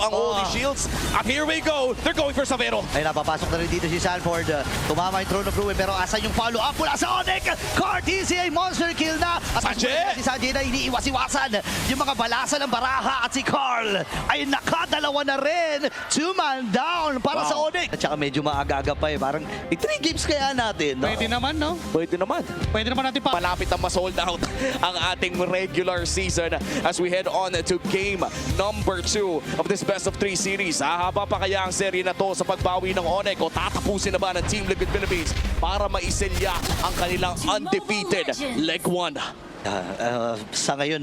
ang Holy Shields. At here we go. They're going for Savero. Ay, napapasok na rin dito si Sanford. Tumama yung Throne of Ruin, pero asan yung follow-up mula sa Onyx? Cartesi ay monster kill na. At Sanjay! si Sanjay na iniiwas-iwasan yung mga balasa ng baraha. At si Carl ay nakadalawa na rin. 2-man down para sa Onyx. At saka medyo maaga-aga pa eh. Parang 3 games kaya natin. No? Pwede naman, no? Pwede naman. Pwede naman natin pa. Malapit na ma-sold out ang ating regular season as we head on to game number 2 of this best of 3 series. Hahaba pa kaya ang serye na to sa pagbawi ng Onyx o tatapusin na ba ng Team Liquid Philippines para maiselya ang kanilang undefeated Leg 1? Sa ngayon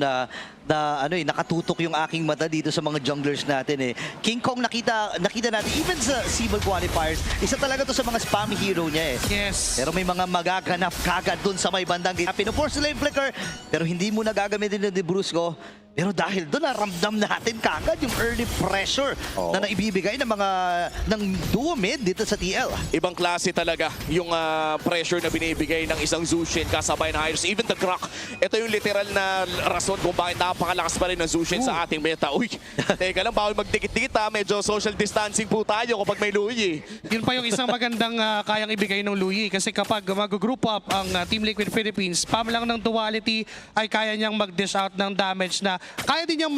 nakatutok yung aking mata dito sa mga junglers natin eh. King Kong nakita natin even sa Civil Qualifiers, isa talaga to sa mga spammy hero niya eh. Yes. Pero may mga magaganap kagad dun sa may bandang gitna. Pinoforce nila yung flicker, pero hindi mo nagagamitin ni Brusco. Pero dahil doon naramdam natin kagad yung early pressure na naibibigay ng duo mid dito sa TL. Ibang klase talaga yung pressure na binibigay ng isang Zushin kasabay na Hyros. Even the Croc, ito yung literal na rason kung bakit napakalakas pa rin ng Zushin sa ating meta. Uy, teka lang, bawal magdikit-dikit ha. Medyo social distancing po tayo kapag may Louie. Yun pa yung isang magandang kayang ibigay ng Louie. Kasi kapag mag-group up ang Team Liquid Philippines, spam lang ng duality ay kaya niyang mag-dish out ng damage na kaya din niyang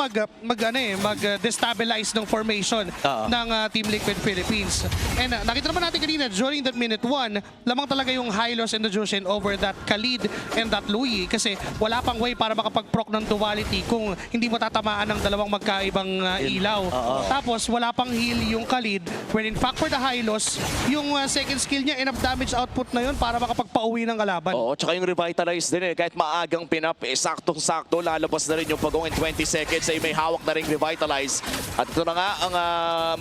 mag-destabilize ng formation ng Team Liquid Philippines. And nakita naman natin kanina during that minute 1, lamang talaga yung Hylos and the Jushin over that Khalid and that Louie kasi wala pang way para makapag-proc ng duality kung hindi mo tatamaan ng dalawang magkaibang ilaw. Tapos wala pang heal yung Khalid when in fact for the Hylos, yung second skill niya enough damage output na yun para makapagpauwi ng kalaban. Oo, tsaka yung revitalize din eh. Kahit maagang pinap, saktong-sakto, lalabas na rin yung pag-going 20 seconds ay may hawak na ring revitalize. At ito na nga ang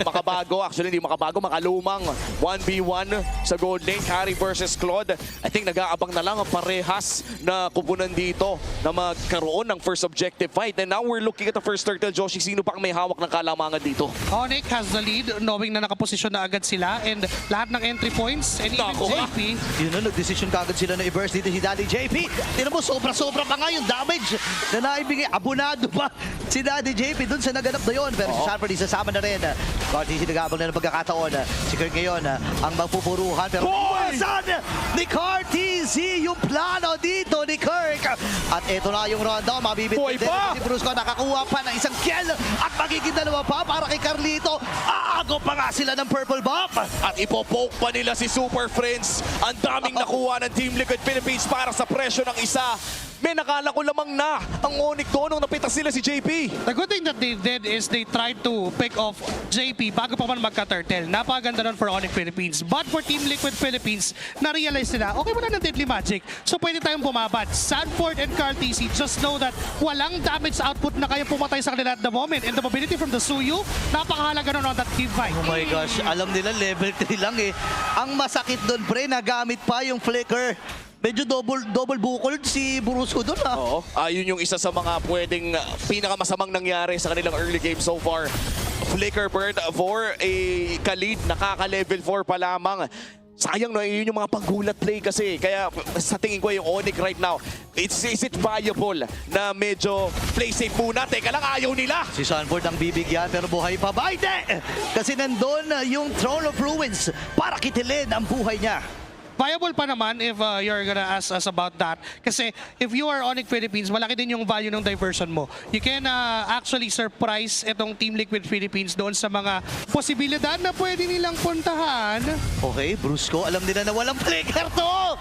makabago, actually hindi makabago, makalumang 1v1 sa gold lane, Carry versus Claude. I think nag-aabang na lang ang parehas na kupunan dito na magkaroon ng first objective fight. And now we're looking at the first turtle, Joshi. Sino pa ang may hawak ng kalamangan dito? Onyx has the lead, knowing na nakaposisyon na agad sila and lahat ng entry points and even JP. Yun na, nag-decision kagad sila na i-burst dito si Daddy JP. Tinan mo, sobra-sobra pa nga yung damage na naibigay. Abunado pa si Daddy JP dun sa naganap na yun. Pero si Sanford isasama na rin. Cartesi nag-aabang na ng pagkakataon. Si Kirk ngayon ang magpupuruhan. Pero iwasan ni Cartesi yung plano dito ni Kirk. At ito na yung rundown. Mabibitin din si Brusco. Nakakuha pa ng isang kill. At magiging dalawa pa para kay Carlito. Aago pa nga sila ng purple buff. At ipopoke pa nila si Super Friends. Ang daming nakuha ng Team Liquid Philippines para sa presyo ng isa. May nakala ko lamang na ang Onyx doon nung napitas sila si JP. The good thing that they did is they tried to pick off JP bago pa man magka-turtle. Napakaganda nun for Onyx Philippines. But for Team Liquid Philippines, na-realize nila, okay, wala ng Deadly Magic. So pwede tayong bumabad. Sanford and Cartesi just know that walang damage output na kayang pumatay sa kanila at the moment. And the mobility from the Suyu, napakahalaga nun on that team fight. Oh my gosh, alam nila level 3 lang eh. Ang masakit doon pre, nagamit pa yung flicker. Medyo double bukol si Brusco doon ha. Oo, yun yung isa sa mga pwedeng pinakamasamang nangyari sa kanilang early game so far. Flicker Bird for a Khalid, nakaka-level 4 pa lamang. Sayang no, yun yung mga panggulat play kasi. Kaya sa tingin ko yung Onyx right now, is it viable na medyo play safe muna? Teka lang, ayaw nila. Si Sanford ang bibigyan pero buhay pa ba? Hindi! Kasi nandun yung Throne of Ruins para kitilin ang buhay niya. Viable pa naman if you're gonna ask us about that. Kasi if you are Onyx Philippines, malaki din yung value ng diversion mo. You can actually surprise itong Team Liquid Philippines doon sa mga posibilidad na pwede nilang puntahan. Okay, Brusco, alam nila na walang flicker to!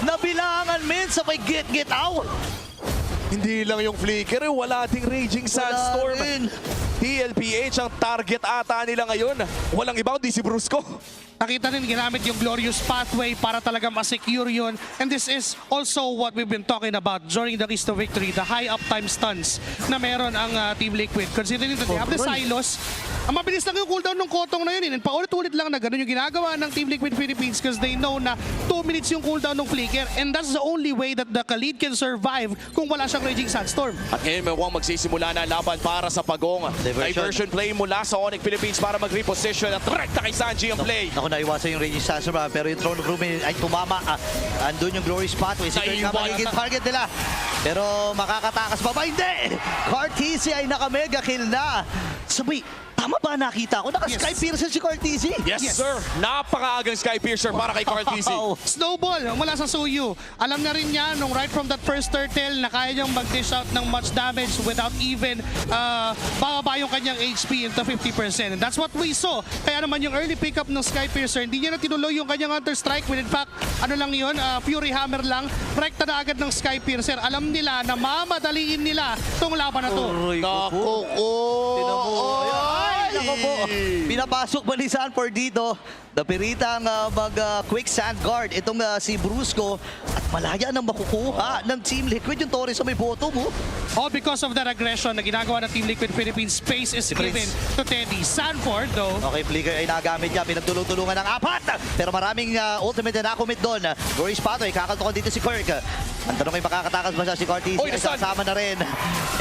Nabilangan min sa may get out! Hindi lang yung flicker, wala ding Raging Sandstorm. TLPH ang target ata nila ngayon. Walang iba kundi si Brusco. Nakita rin ginamit yung Glorious Pathway para talaga ma-secure yun. And this is also what we've been talking about during the Keys to Victory, the high uptime stuns na meron ang Team Liquid. Considering that they have the silos, ang mabilis lang yung cooldown ng Kotong na yun. And paulit-ulit lang na ganun yung ginagawa ng Team Liquid Philippines because they know na 2 minutes yung cooldown ng flicker. And that's the only way that the Khalid can survive kung wala siyang Raging Sandstorm. At ngayon may magsisimula na laban para sa pagong. Diversion play mula sa Onyx Philippines para mag-reposition at rekta kay Sanji ang play. Naku, naiwasan yung Raging Sandstorm pero yung Throne of Ruin ay tumama. Andun yung Glorious Pathway. Si Kirk na magiging target nila. Pero makakatakas pa ba? Hindi! Cartesi ay naka-mega kill na. Sabay, Tama ba nakita ko? Naka-Sky Piercer si Cortese. Yes, sir. Napakaagang Sky Piercer para kay Carl TZ. Wow. Snowball mula sa Suyu. Alam na rin niya nung right from that first turtle na kaya niyang mag-dish out ng much damage without even bababa yung kanyang HP into 50%. And that's what we saw. Kaya naman yung early pickup ng Sky Piercer, hindi niya na tinuloy yung kanyang Hunter Strike. When in fact, ano lang yun, Fury Hammer lang. Rekta na agad ng Sky Piercer. Alam nila na mamadaliin nila itong laban na to. Naku, Tinan mo. Ay, Ay! nako po. Pinapasok ba ni Sanford dito? Napiritang mag-quick sand guard itong si Brusco at malaya nang makukuha ng Team Liquid yung Torres sa may bottom mo. All because of that aggression na ginagawa ng Team Liquid Philippines. Space is given to Teddy. Sanford, though, Okay, Flicker ay nagamit niya. Pinagtulong-tulungan ng apat. Pero maraming ultimate na nakumit doon. Rory Spato ay kakaltokan dito si Kirk. Ang tanong ay makakatakas ba siya si Cortese? Oy, Ay nasan? sasama na rin.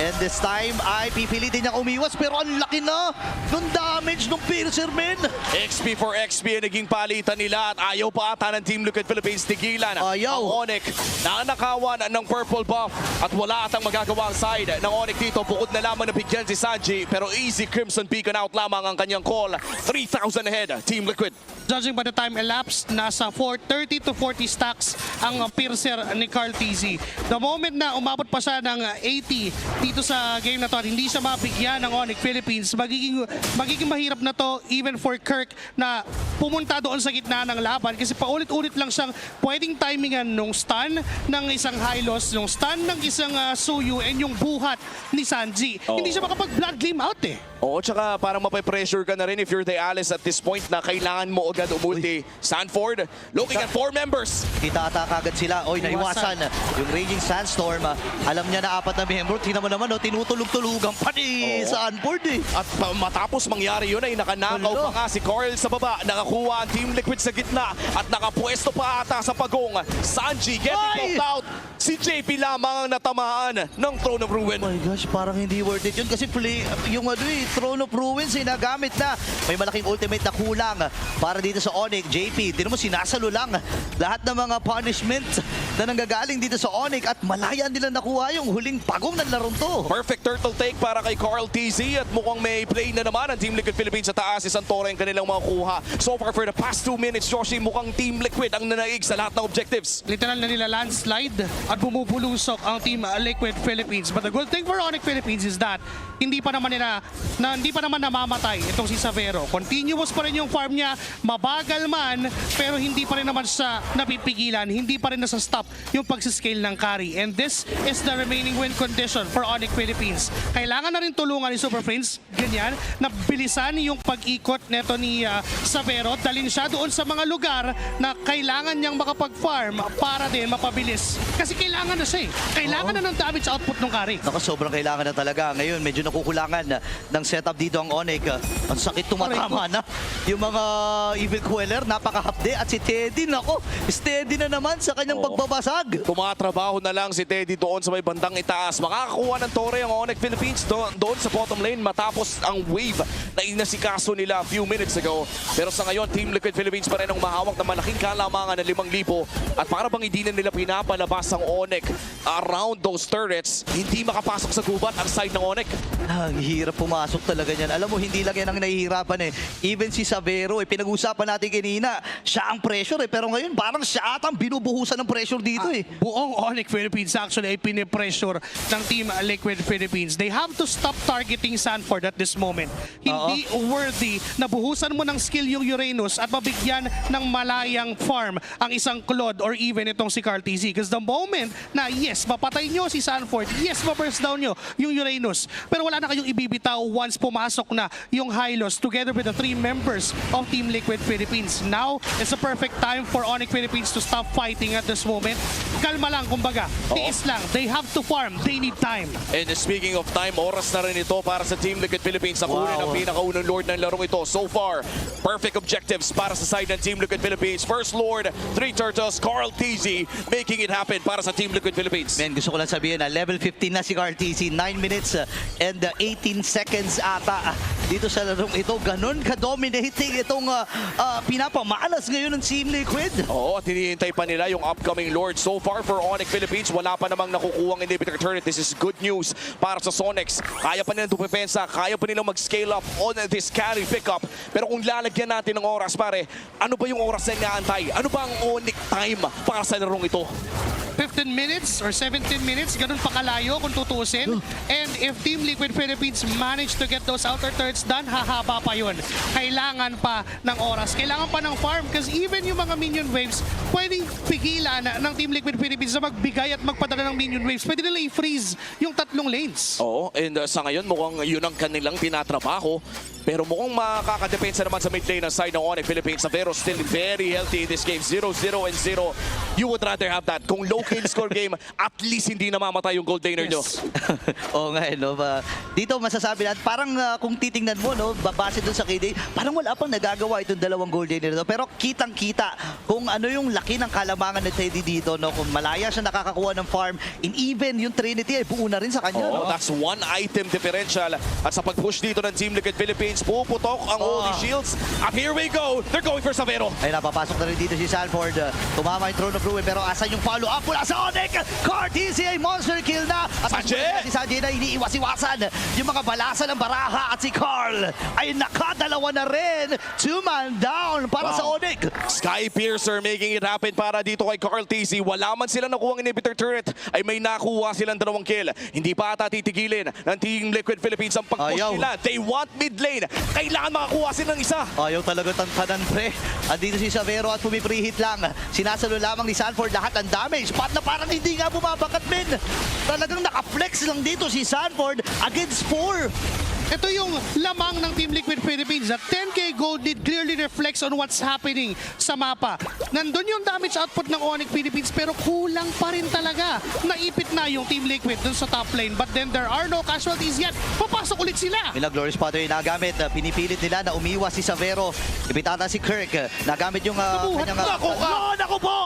And this time ay pipilitin niyang umiwas. Pero ang laki na ng damage ng Piercer, men. XP for XP ang naging palitan nila at ayaw pa ata ng Team Liquid Philippines tigilan Ayaw. ang Onyx na nakawan ng purple buff at wala atang magagawa ang side ng Onyx dito. Bukod na lamang na bigyan si Sanji pero easy Crimson Beacon out lamang ang kanyang call. 3,000 ahead, Team Liquid. judging by the time elapsed, nasa 30 to 40 stacks ang Piercer ni Carl TZ. The moment na umabot pa siya ng 80 dito sa game na to at hindi siya mabigyan ng Onyx Philippines, magiging mahirap na to even for Kirk na pumunta doon sa gitna ng laban kasi paulit-ulit lang siyang pwedeng timingan nung stun ng isang Hylos, nung stun ng isang Suyu, and yung buhat ni Sanji. Hindi siya makapag-blood gleam out eh. Oo, tsaka parang mape-pressure ka na rin if you're the Alice at this point na kailangan mo agad umulti. Sanford looking at 4 members. Itataka agad sila. Oy, naiwasan. Yung Raging Sandstorm. Alam niya na apat na member. Tingnan mo naman, tinutulog-tulugan pa ni Sanford eh. At matapos mangyari yun ay nakanakaw Hello. pa nga si Carl sa baba. Nakakuha ang Team Liquid sa gitna at nakapwesto pa ata sa pagong. Sanji getting Ay! called out. Si JP lamang ang natamaan ng Throne of Ruin. Oh my gosh, parang hindi worth it yun kasi yung Throne of Ruins ay nagamit na. May malaking ultimate na kulang para dito sa Onyx. JP, tinan mo sinasalo lang lahat ng mga punishment na nanggagaling dito sa Onyx at malaya nila nakuha yung huling pagong ng larong to. Perfect turtle take para kay Carl TZ at mukhang may play na naman ang Team Liquid Philippines sa taas. Si Santore ang kanilang makukuha. So far for the past 2 minutes, Joshi, mukhang Team Liquid ang nanaig sa lahat ng objectives. Literal na nila landslide at bumubulusok ang Team Liquid Philippines. But the good thing for Onyx Philippines is that hindi pa naman namamatay itong si Savero. Continuous pa rin yung farm niya, mabagal man, pero hindi pa rin naman siya napipigilan, hindi pa rin nasa stop yung pagsiscale ng carry. And this is the remaining win condition for Onyx Philippines. Kailangan na rin tulungan ni Super Prince, ganyan, na bilisan yung pag-ikot neto ni Savero, dalhin siya doon sa mga lugar na kailangan niyang makapag-farm para din mapabilis. Kasi kailangan na siya eh. Kailangan na ng damage output ng carry. Naku, sobrang kailangan na talaga. Ngayon, medyo nakukulangan ng setup dito ang Onyx. Ang sakit tumatama na. Yung mga Evil Queller, napakahapde. At si Teddy, nako, steady na naman sa kanyang pagbabasag. Tumatrabaho na lang si Teddy doon sa may bandang itaas. Makakakuha ng tore ang Onyx Philippines doon sa bottom lane matapos ang wave na inasikaso nila a few minutes ago. Pero sa ngayon, Team Liquid Philippines pa rin ang mahawak na malaking kalamangan ng 5,000. At para bang hindi na nila pinapalabas ang Onyx around those turrets, hindi makapasok sa gubat ang side ng Onyx. Ang hirap pumasok talaga niyan. Alam mo, hindi lang yan ang nahihirapan eh. Even si Savero, pinag-usapan natin kanina, siya ang pressure eh. Pero ngayon, parang siya atang binubuhusan ng pressure dito eh. Buong Onyx Philippines actually ay pinipressure ng Team Liquid Philippines. They have to stop targeting Sanford at this moment. Hindi worthy na buhusan mo ng skill yung Uranus at mabigyan ng malayang farm ang isang Claude or even itong si Carl TZ. Because the moment na yes, mapatay nyo si Sanford, yes, ma-burst down nyo yung Uranus, pero wala na kayong ibibitaw once pumasok na yung Hylos together with the 3 members of Team Liquid Philippines. Now, it's a perfect time for Onyx Philippines to stop fighting at this moment. Kalma lang, kumbaga. Tiis lang. They have to farm. They need time. And speaking of time, oras na rin ito para sa Team Liquid Philippines. Sa kunin ang pinakaunang Lord ng larong ito. So far, perfect objectives para sa side ng Team Liquid Philippines. First Lord, 3 Turtles, Carl TZ making it happen para sa Team Liquid Philippines. Men, gusto ko lang sabihin na level 15 na si Carl TZ. 9 minutes and 18 seconds ata dito sa larong ito. Ganon ka-dominating itong pinapamalas ngayon ng Team Liquid. Oo, at hinihintay pa nila yung upcoming Lord. So far for Onyx Philippines, wala pa namang nakukuhang inhibitor turret. This is good news para sa Sonics. Kaya pa nilang dumepensa, kaya pa nilang mag-scale up on this carry pickup. Pero kung lalagyan natin ng oras, pare, ano ba yung oras na inaantay? Ano ba ang Onyx time para sa larong ito? 15 minutes or 17 minutes, ganun pa kalayo kung tutusin. And if Team Liquid Philippines manage to get those outer turrets done, hahaba pa yun. Kailangan pa ng oras. Kailangan pa ng farm kasi even yung mga minion waves, pwedeng pigilan ng Team Liquid Philippines na magbigay at magpadala ng minion waves. Pwede nila i-freeze yung tatlong lanes. Oo, and sa ngayon mukhang yun ang kanilang tinatrabaho. Pero mukhang makakadepensa naman sa mid lane ng side ng Onyx Philippines. Savero still very healthy in this game. 0-0 and 0. You would rather have that. Kung low kill score game, at least hindi namamatay yung gold laner nyo. Oo nga, no? Dito masasabi natin, parang kung titingnan mo, no, base dun sa KD, parang wala pang nagagawa itong dalawang gold laner. No? Pero kitang-kita kung ano yung laki ng kalamangan ni Teddy dito. No? Kung malaya siya nakakakuha ng farm, and even yung Trinity ay buo na rin sa kanya. Oh, no? that's one item differential. At sa pag-push dito ng Team Liquid Philippines, puputok ang Holy Shields. At here we go. They're going for Savero. Ay, napapasok na rin dito si Sanford. Tumama yung Throne of Ruin, pero asan yung follow-up mula sa Onyx? TCA monster kill na. At Sanjay! si Sanjay na iniiwas-iwasan. Yung mga balasa ng Baraha at si Carl ay nakadalawa na rin. 2-man down para sa Onyx. Sky Piercer making it happen para dito kay Carl TC. Wala man sila nakuha ng inhibitor turret, ay may nakuha silang dalawang kill. Hindi pa ata titigilin ng Team Liquid Philippines ang pag-push Ayaw. nila. They want mid lane. Kailangan makakuha sila ng isa. Ayaw talaga tantanan, pre. Andito si Savero at pumiprihit lang. Sinasalo lamang ni Sanford lahat ng damage. Pat na parang hindi nga bumabakat, men. Talagang naka-flex lang dito si Sanford against 4. Ito yung lamang ng Team Liquid Philippines. At 10k gold lead clearly reflects on what's happening sa mapa. Nandun yung damage output ng Onyx Philippines pero kulang pa rin talaga. Naipit na yung Team Liquid dun sa top lane. But then there are no casualties yet. Papasok ulit sila. Ilang Glorious Spotter yung nagamit. Pinipilit nila na umiwas si Savero. Ibitata si Kirk. Nagamit yung Nabuhat. kanyang... Naku ka! Naku po!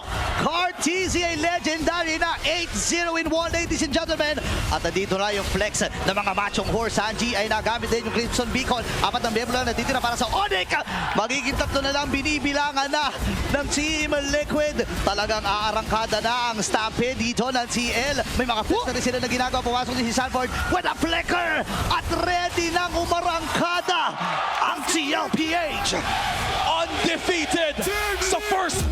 TCA legendary na 8-0 in 1, ladies and gentlemen. At nandito na yung flex ng mga machong horse. Sanji ay nagamit din yung Crimson Beacon. 4 na miyembro na natitira para sa Onyx. Magiging 3 na lang binibilangan na ng Team Liquid. Talagang aarangkada na ang stampede dito ng TL. May mga flex na rin sila na ginagawa. Pumasok din si Sanford with a flicker. At ready nang umarangkada ang TLPH. Undefeated sa first